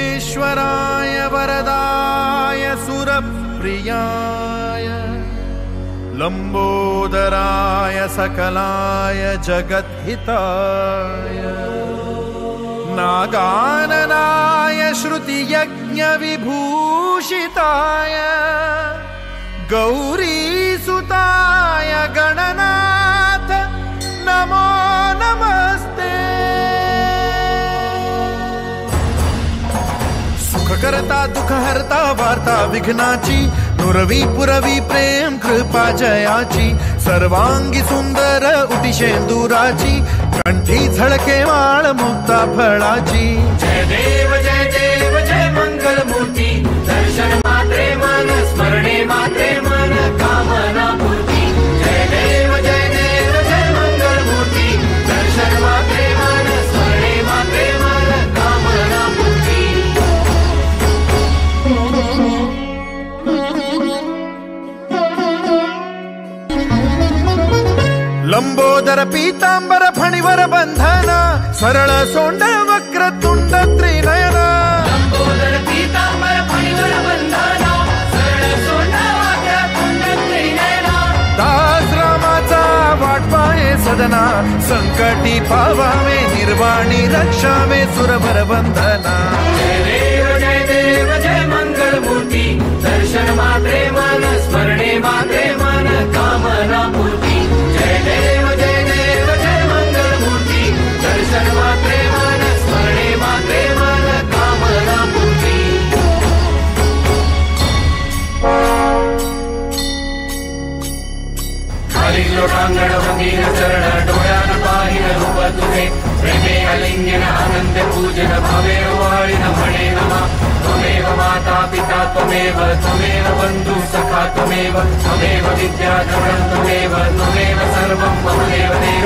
विघ्नेश्वराय वरदाय सुरप्रियाय लंबोदराय सकलाय जगद्हिताय नागाननाय श्रुतियज्ञ विभूषिताय गौरीसुताय गणनाथ नमो नमस्ते। सुखकर्ता दुःखहर्ता वार्ता विघ्नाची नुरवी पुरवी प्रेम कृपा जयाची सर्वांगी सुंदर उटी शेंदुराची कंठी झळके माळ मुक्ता फळाची। जय देव जय देव जय मंगल मूर्ती दर्शन मात्रे मन स्मरणे मात्रे मन कामना पूर्ती। जय देव जय मंगल मूर्ती दर्शन मात्रे मन स्मरणे मात्रे मन कामना पूर्ती। लंबोदर पीतांबर फणीवर बंधना सरळ सोंड वक्रतुंड त्रिनयना। लंबोदर पीतांबर फणीवर बंधना सरळ सोंड वक्रतुंड त्रिनयना। दास रामाचा वाट पाहे सदना संकटी पावावे निर्वाणी रक्षावे सुरभर बंधना। जय देव जय मंगल मूर्ती दर्शन मात्रे मन स्मरणे मात्रे मन कामना पूर्ती। जय देव जय मंगल मूर्ती दर्शन मात्रे मन स्मरणे मात्रे मन कामना पूर्ती। खाली लोटांगण भंगीन चरण डोळ्यान पाहिन रूप तुझे प्रेमे अलिंगन आनंद पूजन भावे वाळीन म्हणे नमा। त्वमेव माता पिता त्वमेव बंधु सखा त्वमेव विद्या द्रवणं त्वमेव सर्वं मम देव देव।